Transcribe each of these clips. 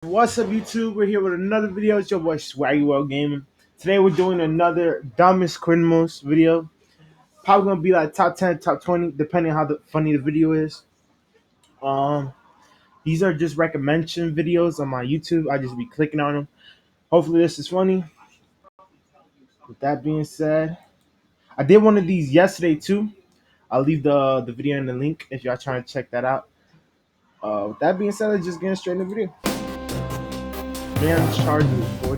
What's up, YouTube? We're here with another video. It's your boy SwaggyWrldGAMING. Today we're doing another dumbest criminals video. Probably gonna be like top 10, top 20, depending on how funny the video is. These are just recommendation videos on my YouTube. I just be clicking on them. Hopefully this is funny. With that being said, I did one of these yesterday too. I'll leave the video in the link if y'all trying to check that out. With that being said, let's just get straight in the video.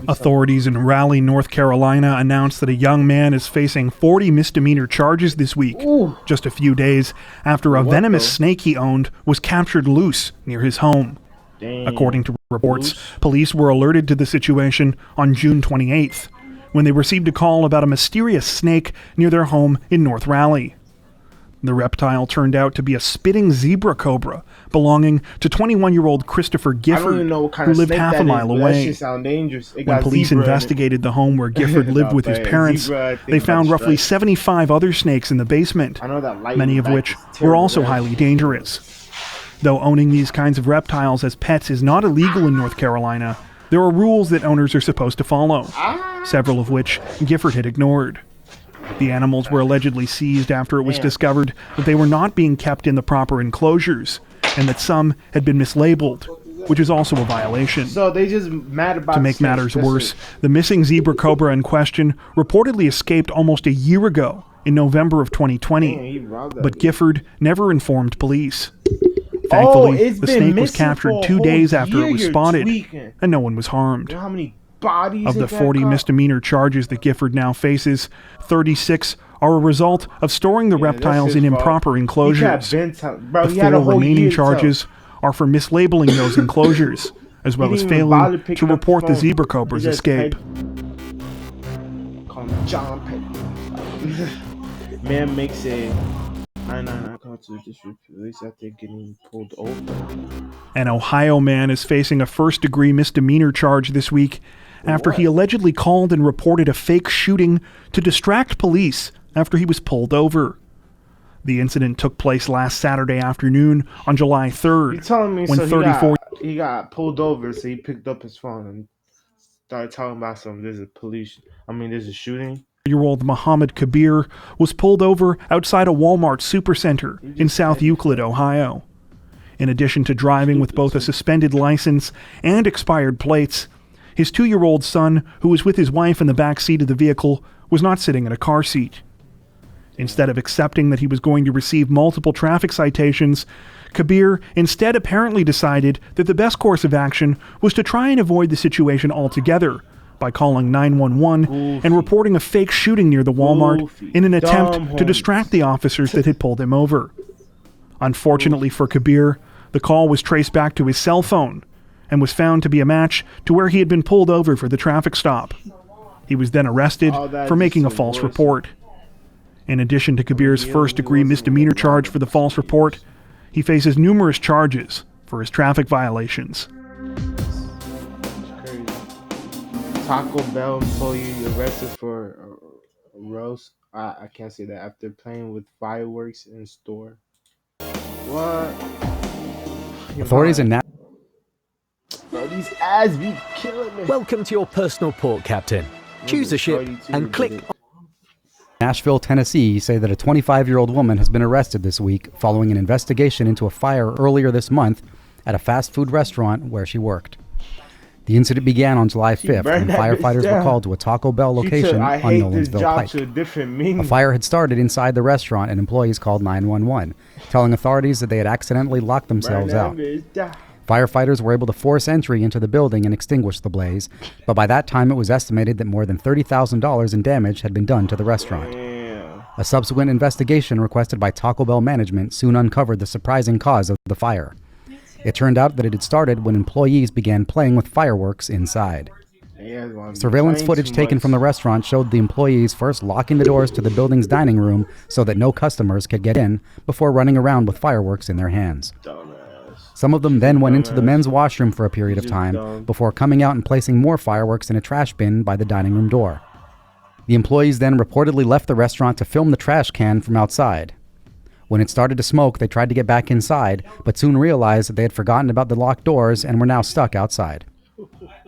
Authorities in Raleigh, North Carolina announced that a young man is facing 40 misdemeanor charges this week, just a few days after a venomous snake he owned was captured loose near his home. According to reports, police were alerted to the situation on June 28th, when they received a call about a mysterious snake near their home in North Raleigh. The reptile turned out to be a spitting zebra cobra belonging to 21-year-old Christopher Gifford, who lived half a mile away. When police investigated the home where Gifford lived with his parents, they found roughly 75 other snakes in the basement, many of which were also highly dangerous. Though owning these kinds of reptiles as pets is not illegal in North Carolina, there are rules that owners are supposed to follow, several of which Gifford had ignored. The animals were allegedly seized after it was discovered that they were not being kept in the proper enclosures, and that some had been mislabeled, which is also a violation. So they just mad about. To make matters worse, the missing zebra cobra in question reportedly escaped almost a year ago, in November of 2020, but Gifford never informed police. Thankfully, the snake was captured 2 days after it was spotted, and no one was harmed. You know how many bodies of the 40 misdemeanor charges that Gifford now faces, 36 are a result of storing the reptiles in improper enclosures. The 4 remaining charges are for mislabeling those enclosures, as well as failing to report the zebra cobra's escape. Call me John Petty. Man makes a 999 call to district police after getting pulled over. An Ohio man is facing a first-degree misdemeanor charge this week after he allegedly called and reported a fake shooting to distract police after he was pulled over. The incident took place last Saturday afternoon on July 3rd. You're telling me when so 34 he got pulled over, so he picked up his phone and started talking about something. There's a shooting. Year-old Muhammad Kabir was pulled over outside a Walmart supercenter in South Euclid, Ohio. In addition to driving with both a suspended license and expired plates, his 2-year-old son, who was with his wife in the back seat of the vehicle, was not sitting in a car seat. Instead of accepting that he was going to receive multiple traffic citations, Kabir instead apparently decided that the best course of action was to try and avoid the situation altogether by calling 911 and reporting a fake shooting near the Walmart in an attempt to distract the officers that had pulled him over. Unfortunately for Kabir, the call was traced back to his cell phone and was found to be a match to where he had been pulled over for the traffic stop. He was then arrested for making a false report. In addition to Kabir's first-degree misdemeanor charge for the false report, he faces numerous charges for his traffic violations. Taco Bell employee arrested for a roast. I can't say that after playing with fireworks in store. What? Authorities in Bro, these ads be killing me. Welcome to your personal port, Captain. Choose a ship and click. Nashville, Tennessee say that a 25-year-old woman has been arrested this week following an investigation into a fire earlier this month at a fast food restaurant where she worked. The incident began on July 5th when firefighters were called to a Taco Bell location on Nolensville Pike. A fire had started inside the restaurant and employees called 911, telling authorities that they had accidentally locked themselves out. Firefighters were able to force entry into the building and extinguish the blaze, but by that time it was estimated that more than $30,000 in damage had been done to the restaurant. A subsequent investigation requested by Taco Bell management soon uncovered the surprising cause of the fire. It turned out that it had started when employees began playing with fireworks inside. Surveillance footage taken from the restaurant showed the employees first locking the doors to the building's dining room so that no customers could get in before running around with fireworks in their hands. Some of them then went into the men's washroom for a period of time before coming out and placing more fireworks in a trash bin by the dining room door. The employees then reportedly left the restaurant to film the trash can from outside. When it started to smoke, they tried to get back inside, but soon realized that they had forgotten about the locked doors and were now stuck outside.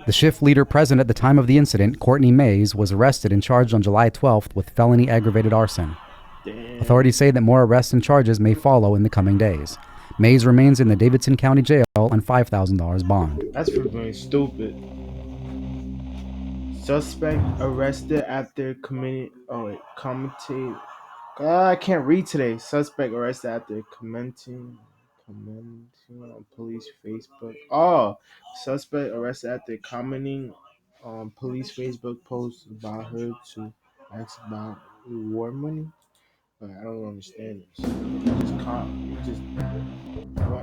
The shift leader present at the time of the incident, Courtney Mays, was arrested and charged on July 12th with felony aggravated arson. Damn. Authorities say that more arrests and charges may follow in the coming days. Mays remains in the Davidson County Jail on $5,000 bond. That's for being stupid. Suspect arrested after committing. Commentate. I can't read today. Suspect arrested after commenting on police Facebook. Suspect arrested after commenting on police Facebook post about her to ask about reward money. But I don't understand this.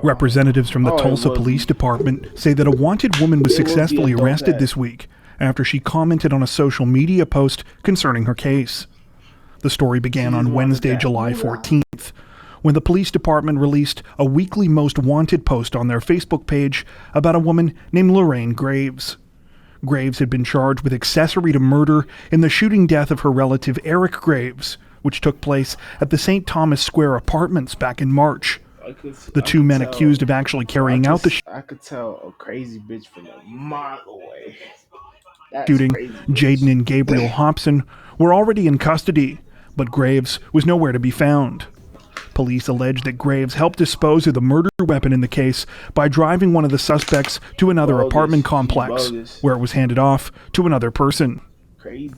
Representatives from the Tulsa Police Department say that a wanted woman was successfully arrested this week after she commented on a social media post concerning her case. The story began on Wednesday, July 14th, when the police department released a weekly most wanted post on their Facebook page about a woman named Lorraine Graves. Graves had been charged with accessory to murder in the shooting death of her relative Eric Graves, which took place at the St. Thomas Square Apartments back in March. The two men accused of actually carrying out the I could tell a crazy bitch from a mile away. shooting, Jaden and Gabriel Hobson, were already in custody, but Graves was nowhere to be found. Police allege that Graves helped dispose of the murder weapon in the case by driving one of the suspects to another apartment complex, where it was handed off to another person. Crazy.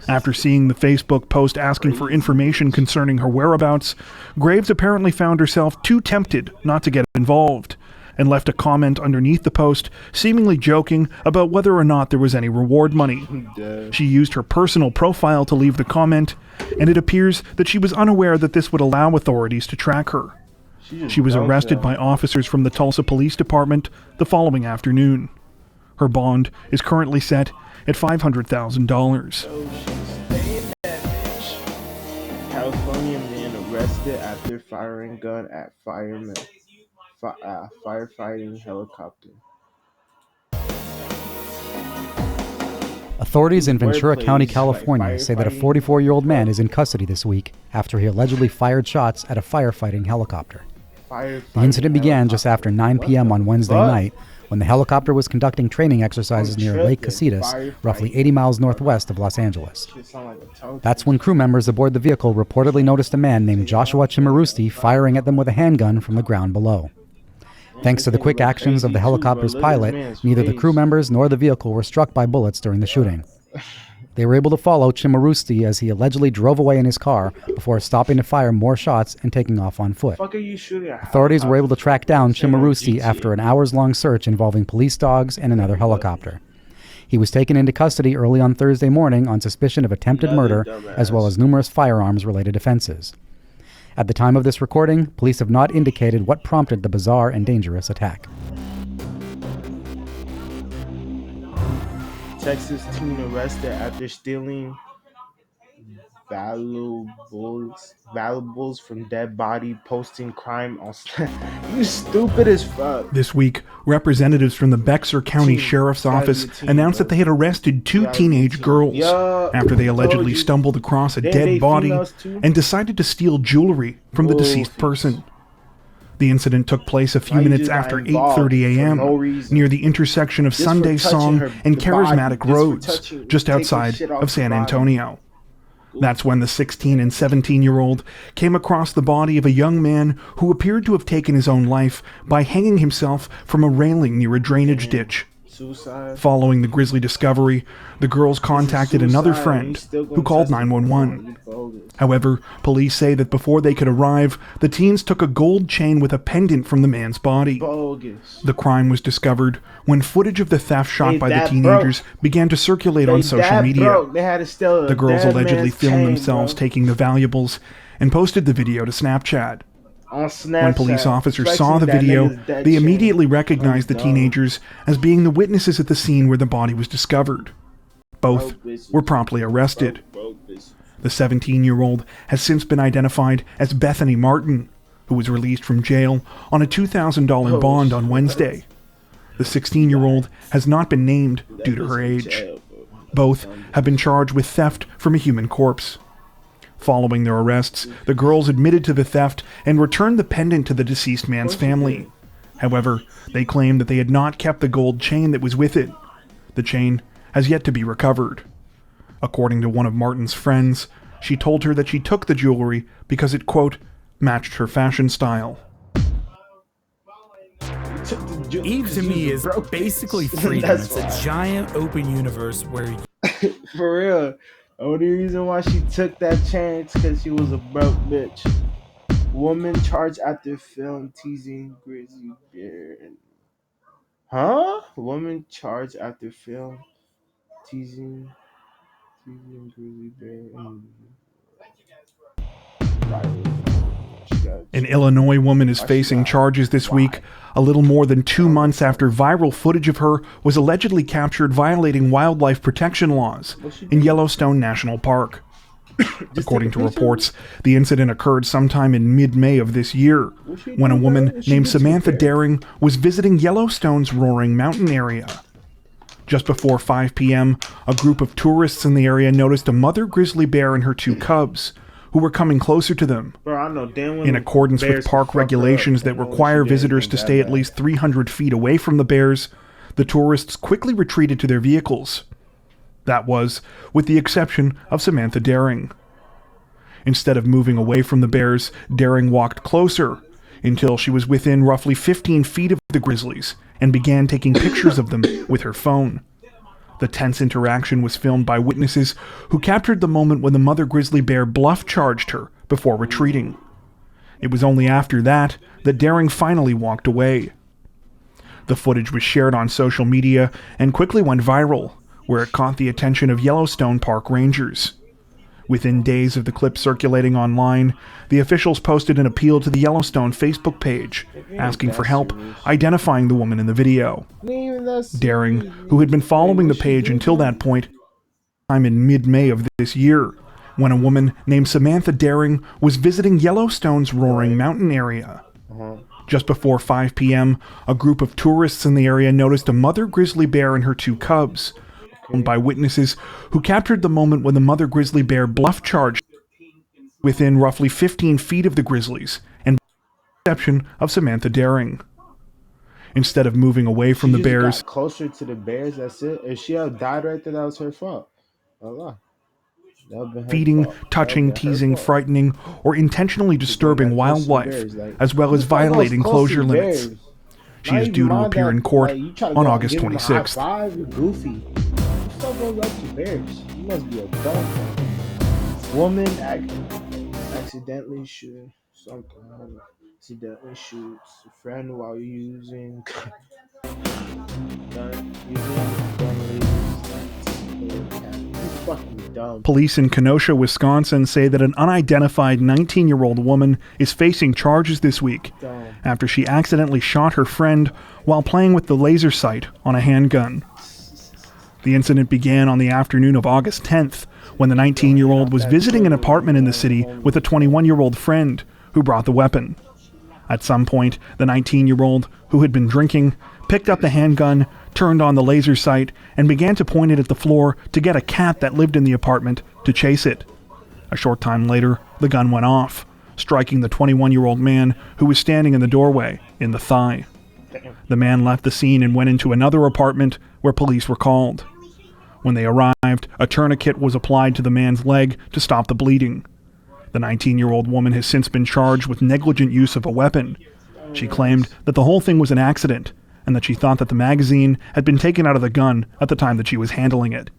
After seeing the Facebook post asking for information concerning her whereabouts, Graves apparently found herself too tempted not to get involved, and left a comment underneath the post, seemingly joking about whether or not there was any reward money. She used her personal profile to leave the comment, and it appears that she was unaware that this would allow authorities to track her. She was arrested by officers from the Tulsa Police Department the following afternoon. Her bond is currently set at $500,000. California man arrested after firing gun at firefighting helicopter. Authorities in Ventura County, California say that a 44-year-old man is in custody this week after he allegedly fired shots at a firefighting helicopter. The incident began just after 9 p.m. on Wednesday night when the helicopter was conducting training exercises near Lake Casitas, roughly 80 miles northwest of Los Angeles. That's when crew members aboard the vehicle reportedly noticed a man named Joshua Chimarusti firing at them with a handgun from the ground below. Thanks to the quick actions of the helicopter's pilot, neither the crew members nor the vehicle were struck by bullets during the shooting. They were able to follow Chimarusti as he allegedly drove away in his car before stopping to fire more shots and taking off on foot. Authorities were able to track down Chimarusti after an hours-long search involving police dogs and another helicopter. He was taken into custody early on Thursday morning on suspicion of attempted murder, as well as numerous firearms-related offenses. At the time of this recording, police have not indicated what prompted the bizarre and dangerous attack. Texas teen arrested after stealing valuables from dead body, posting crime on Snap. You stupid as fuck. This week, representatives from the Bexar County Sheriff's Office announced that they had arrested two teenage girls after they allegedly stumbled across a dead body and decided to steal jewelry from the deceased person. The incident took place a few minutes after 8:30 a.m. near the intersection of Sunday Song and Charismatic Roads, just outside of San Antonio. That's when the 16 and 17-year-old came across the body of a young man who appeared to have taken his own life by hanging himself from a railing near a drainage ditch. Following the grisly discovery, the girls contacted another friend who called 911. However, police say that before they could arrive, the teens took a gold chain with a pendant from the man's body. The crime was discovered when footage of the theft shot by the teenagers began to circulate on social media. The girls allegedly filmed themselves taking the valuables and posted the video to Snapchat. When police officers saw the video, they immediately recognized the teenagers as being the witnesses at the scene where the body was discovered. Both were promptly arrested. The 17-year-old has since been identified as Bethany Martin, who was released from jail on a $2,000 bond on Wednesday. The 16-year-old has not been named due to her age. Both have been charged with theft from a human corpse. Following their arrests, the girls admitted to the theft and returned the pendant to the deceased man's family. However, they claimed that they had not kept the gold chain that was with it. The chain has yet to be recovered. According to one of Martin's friends, she told her that she took the jewelry because it, quote, matched her fashion style. Eve to me is basically freedom. It's a giant open universe where for real. The only reason why she took that chance because she was a broke bitch. Woman charged after film teasing grizzly bear. Huh? Woman charged after film teasing grizzly bear. An Illinois woman is facing charges this week, a little more than 2 months after viral footage of her was allegedly captured violating wildlife protection laws in Yellowstone National Park. According to reports, the incident occurred sometime in mid-May of this year, when a woman named Samantha Daring was visiting Yellowstone's Roaring Mountain area. Just before 5 p.m., a group of tourists in the area noticed a mother grizzly bear and her 2 cubs, who were coming closer to them. In accordance with park regulations that require visitors to stay at least 300 feet away from the bears, the tourists quickly retreated to their vehicles. That was, with the exception of Samantha Daring. Instead of moving away from the bears, Daring walked closer until she was within roughly 15 feet of the grizzlies and began taking pictures of them with her phone. The tense interaction was filmed by witnesses who captured the moment when the mother grizzly bear bluff charged her before retreating. It was only after that Daring finally walked away. The footage was shared on social media and quickly went viral, where it caught the attention of Yellowstone Park rangers. Within days of the clip circulating online, the officials posted an appeal to the Yellowstone Facebook page, asking for help identifying the woman in the video. Daring, who had been following the page until that point, time in mid-May of this year, when a woman named Samantha Daring was visiting Yellowstone's Roaring Mountain area. Just before 5 p.m., a group of tourists in the area noticed a mother grizzly bear and her 2 cubs, by witnesses who captured the moment when the mother grizzly bear bluff charged within roughly 15 feet of the grizzlies, and with the exception of Samantha Daring. Instead of moving away from the bears, got closer to the bears, that's it. If she had died right there, that was her fault. Allah. feeding, touching, teasing, frightening, or intentionally disturbing wildlife, as well as violating closure limits. She is due to appear in court on August 26th. Goofy. Who goes up to bears? You must be a dumb woman. Accidentally shoot something. Accidentally shoots a friend while using Police in Kenosha, Wisconsin say that an unidentified 19-year-old woman is facing charges this week after she accidentally shot her friend while playing with the laser sight on a handgun. The incident began on the afternoon of August 10th when the 19-year-old was visiting an apartment in the city with a 21-year-old friend who brought the weapon. At some point, the 19-year-old, who had been drinking, picked up the handgun, turned on the laser sight, and began to point it at the floor to get a cat that lived in the apartment to chase it. A short time later, the gun went off, striking the 21-year-old man who was standing in the doorway in the thigh. The man left the scene and went into another apartment where police were called. When they arrived, a tourniquet was applied to the man's leg to stop the bleeding. The 19-year-old woman has since been charged with negligent use of a weapon. She claimed that the whole thing was an accident and that she thought that the magazine had been taken out of the gun at the time that she was handling it.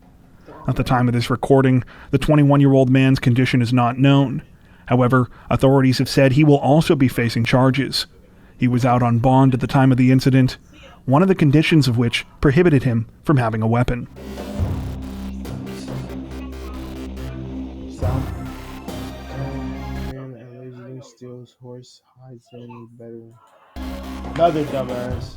At the time of this recording, the 21-year-old man's condition is not known. However, authorities have said he will also be facing charges. He was out on bond at the time of the incident, one of the conditions of which prohibited him from having a weapon.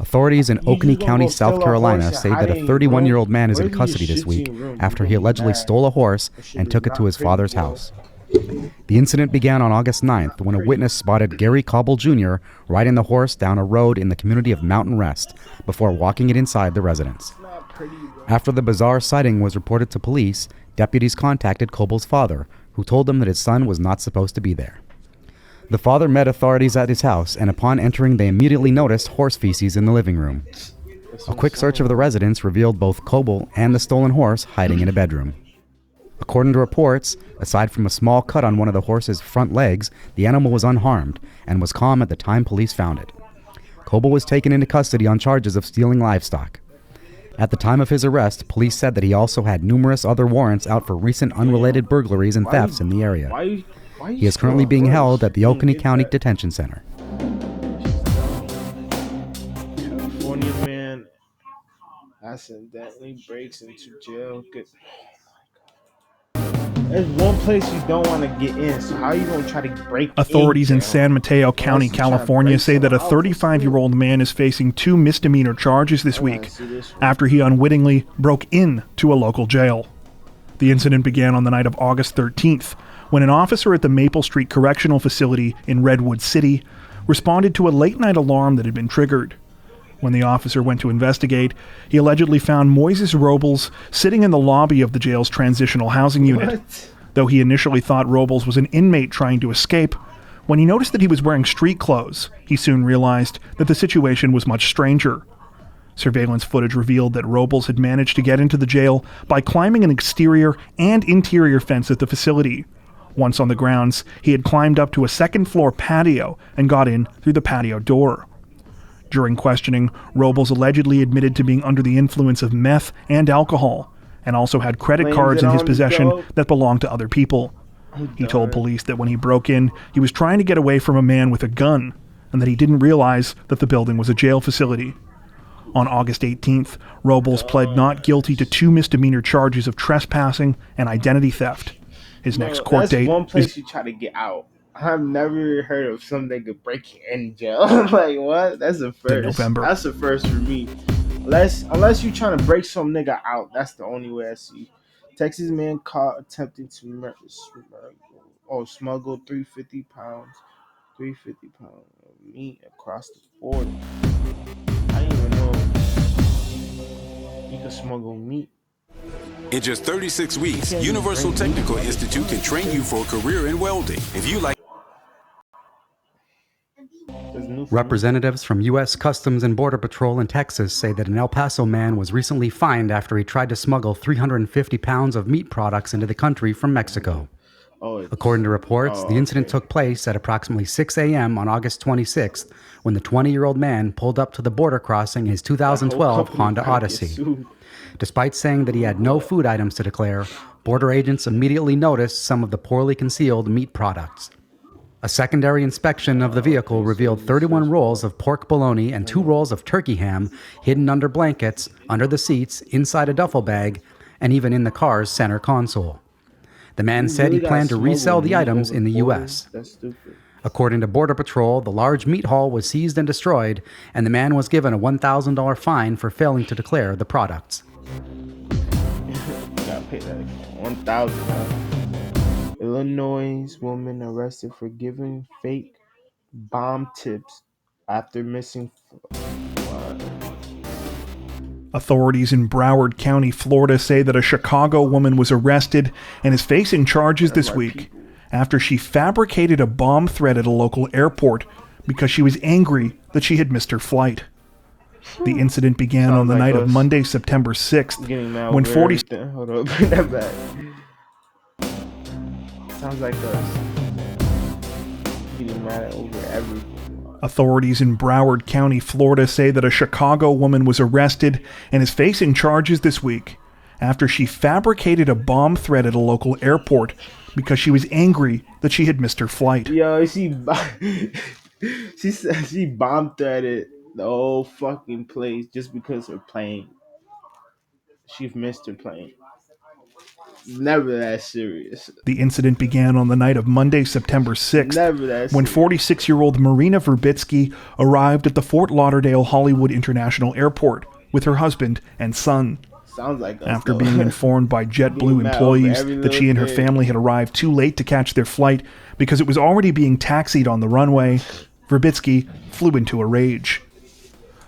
Authorities in Oconee County, South Carolina say that a 31-year-old man is in custody this week after he allegedly stole a horse and took it to his father's house. The incident began on August 9th when a witness spotted Gary Cobble Jr. riding the horse down a road in the community of Mountain Rest before walking it inside the residence. After the bizarre sighting was reported to police, deputies contacted Cobble's father, who told them that his son was not supposed to be there. The father met authorities at his house, and upon entering they immediately noticed horse feces in the living room. A quick search of the residence revealed both Coble and the stolen horse hiding in a bedroom. According to reports, aside from a small cut on one of the horse's front legs, the animal was unharmed and was calm at the time police found it. Coble was taken into custody on charges of stealing livestock. At the time of his arrest, police said that he also had numerous other warrants out for recent unrelated burglaries and thefts in the area. He is currently being held at the Oconee County Detention Center. California man accidentally breaks into jail. There's one place you don't want to get in, so how are you going to try to break in? Authorities in San Mateo County, California say that a 35-year-old man is facing 2 misdemeanor charges this week after he unwittingly broke into a local jail. The incident began on the night of August 13th when an officer at the Maple Street Correctional Facility in Redwood City responded to a late-night alarm that had been triggered. When the officer went to investigate, he allegedly found Moises Robles sitting in the lobby of the jail's transitional housing unit. Though he initially thought Robles was an inmate trying to escape, when he noticed that he was wearing street clothes, he soon realized that the situation was much stranger. Surveillance footage revealed that Robles had managed to get into the jail by climbing an exterior and interior fence at the facility. Once on the grounds, he had climbed up to a second-floor patio and got in through the patio door. During questioning, Robles allegedly admitted to being under the influence of meth and alcohol, and also had credit cards in his possession that belonged to other people. He told police that when he broke in, he was trying to get away from a man with a gun, and that he didn't realize that the building was a jail facility. On August 18th, Robles pled not guilty to 2 misdemeanor charges of trespassing and identity theft. His next court date one place you try to get out. I've never heard of some nigga breaking in jail. Like, what? That's a first. November. That's a first for me. Unless you trying to break some nigga out, that's the only way I see. Texas man caught attempting to smuggle 350 pounds of meat across the border. I didn't even know you could smuggle meat. In just 36 weeks, Universal Technical Institute can train you for a career in welding. If you like. Representatives from U.S. Customs and Border Patrol in Texas say that an El Paso man was recently fined after he tried to smuggle 350 pounds of meat products into the country from Mexico. According to reports, the incident took place at approximately 6 a.m. on August 26th when the 20-year-old man pulled up to the border crossing his 2012 Honda Odyssey. Despite saying that he had no food items to declare, border agents immediately noticed some of the poorly concealed meat products. A secondary inspection of the vehicle revealed 31 rolls of pork bologna and 2 rolls of turkey ham hidden under blankets, under the seats, inside a duffel bag, and even in the car's center console. The man said he planned to resell the items in the U.S. According to Border Patrol, the large meat haul was seized and destroyed, and the man was given a $1,000 fine for failing to declare the products. Gotta pay that $1,000. Illinois woman arrested for giving fake bomb tips after missing. Authorities in Broward County, Florida say that a Chicago woman was arrested and is facing charges this week after she fabricated a bomb threat at a local airport because she was angry that she had missed her flight. The incident began on the night of Monday, September 6th, when 40... Hold up, bring that back. Sounds like us. Getting mad over everything. Authorities in Broward County, Florida say that a Chicago woman was arrested and is facing charges this week after she fabricated a bomb threat at a local airport because she was angry that she had missed her flight. Yo, she said she bomb threaded the whole fucking place just because her plane. She missed her plane. Never that serious. The incident began on the night of Monday, September 6th, when 46-year-old Marina Verbitsky arrived at the Fort Lauderdale Hollywood International Airport with her husband and son. Sounds like us, after being informed by JetBlue employees that she and her family had arrived too late to catch their flight because it was already being taxied on the runway, Verbitsky flew into a rage.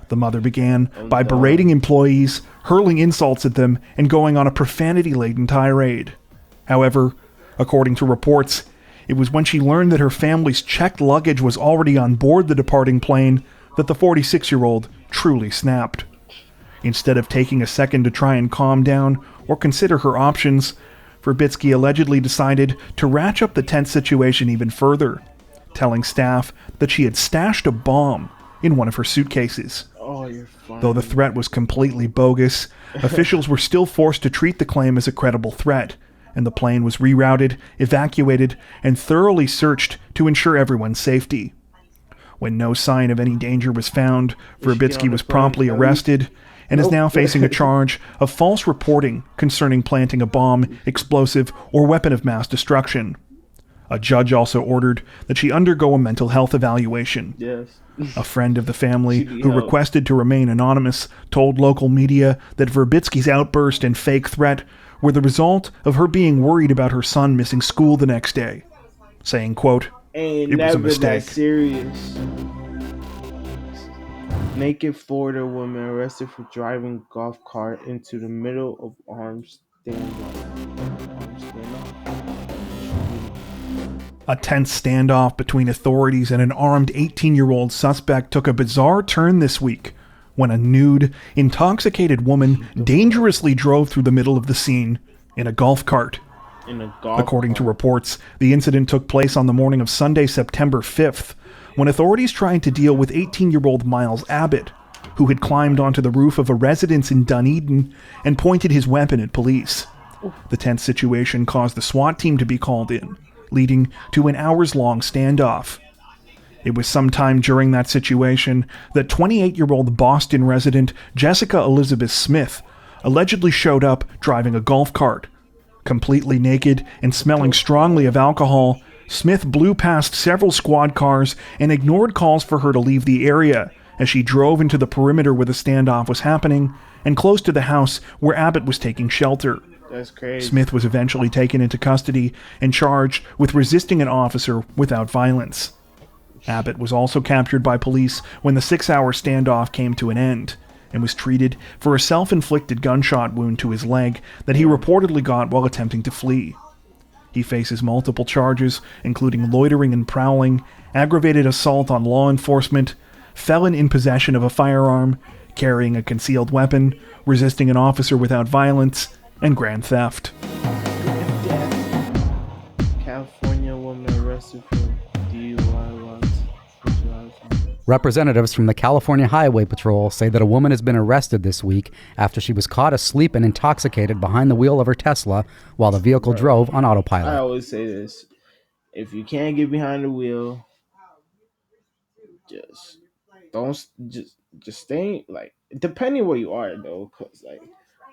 The mother began by berating employees, hurling insults at them, and going on a profanity-laden tirade. However, according to reports, it was when she learned that her family's checked luggage was already on board the departing plane that the 46-year-old truly snapped. Instead of taking a second to try and calm down or consider her options, Verbitsky allegedly decided to ratchet up the tense situation even further, telling staff that she had stashed a bomb in one of her suitcases. Oh, you're fine. Though the threat was completely bogus, officials were still forced to treat the claim as a credible threat, and the plane was rerouted, evacuated, and thoroughly searched to ensure everyone's safety. When no sign of any danger was found, Verbitsky was promptly arrested and is now facing a charge of false reporting concerning planting a bomb, explosive, or weapon of mass destruction. A judge also ordered that she undergo a mental health evaluation. Yes. A friend of the family, who requested to remain anonymous, told local media that Verbitsky's outburst and fake threat were the result of her being worried about her son missing school the next day, saying, quote, "Ain't it was a never mistake." that serious. Naked Florida woman arrested for driving golf cart into the middle of arms standoff. A tense standoff between authorities and an armed 18-year-old suspect took a bizarre turn this week when a nude, intoxicated woman dangerously drove through the middle of the scene in a golf cart. According to reports, the incident took place on the morning of Sunday, September 5th, when authorities tried to deal with 18-year-old Miles Abbott, who had climbed onto the roof of a residence in Dunedin and pointed his weapon at police. The tense situation caused the SWAT team to be called in, leading to an hours-long standoff. It was sometime during that situation that 28-year-old Boston resident Jessica Elizabeth Smith allegedly showed up driving a golf cart. Completely naked and smelling strongly of alcohol, Smith blew past several squad cars and ignored calls for her to leave the area as she drove into the perimeter where the standoff was happening and close to the house where Abbott was taking shelter. That's crazy. Smith was eventually taken into custody and charged with resisting an officer without violence. Abbott was also captured by police when the 6-hour standoff came to an end and was treated for a self-inflicted gunshot wound to his leg that he reportedly got while attempting to flee. He faces multiple charges, including loitering and prowling, aggravated assault on law enforcement, felon in possession of a firearm, carrying a concealed weapon, resisting an officer without violence, and grand theft. California woman arrested for DUI. Representatives from the California Highway Patrol say that a woman has been arrested this week after she was caught asleep and intoxicated behind the wheel of her Tesla while the vehicle drove on autopilot. I always say this: if you can't get behind the wheel, just don't just stay. Like, depending where you are though, cause like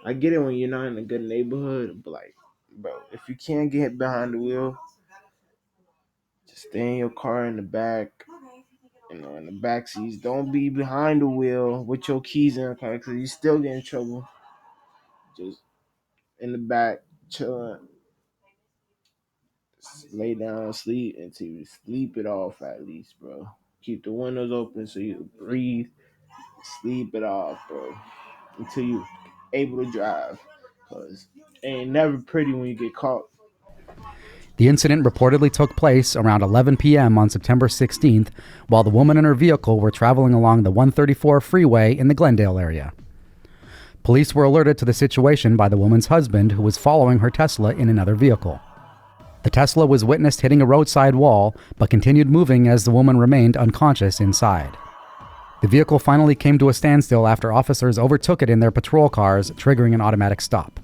I get it when you're not in a good neighborhood, but like, bro, if you can't get behind the wheel, just stay in your car in the back. In the back seats. Don't be behind the wheel with your keys in the car because you still get in trouble. Just in the back, chilling. Just lay down, sleep until you sleep it off at least, bro. Keep the windows open so you breathe. Sleep it off, bro. Until you able to drive. Because it ain't never pretty when you get caught. The incident reportedly took place around 11 p.m. on September 16th while the woman and her vehicle were traveling along the 134 freeway in the Glendale area. Police were alerted to the situation by the woman's husband, who was following her Tesla in another vehicle. The Tesla was witnessed hitting a roadside wall, but continued moving as the woman remained unconscious inside. The vehicle finally came to a standstill after officers overtook it in their patrol cars, triggering an automatic stop.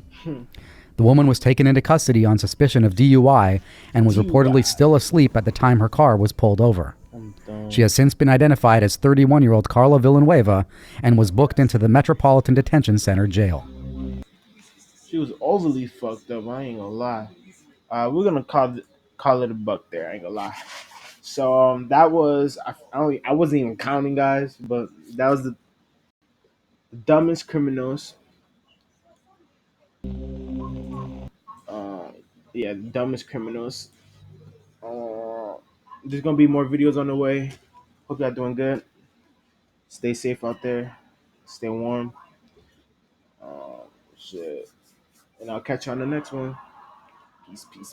The woman was taken into custody on suspicion of DUI and was reportedly still asleep at the time her car was pulled over. She has since been identified as 31-year-old Carla Villanueva and was booked into the Metropolitan Detention Center jail. She was overly fucked up, I ain't gonna lie. We're gonna call it a buck there, I ain't gonna lie. So that was I wasn't even counting, guys, but that was the dumbest criminals. The dumbest criminals. There's gonna be more videos on the way. Hope y'all doing good. Stay safe out there. Stay warm. Shit. And I'll catch you on the next one. Peace, peace.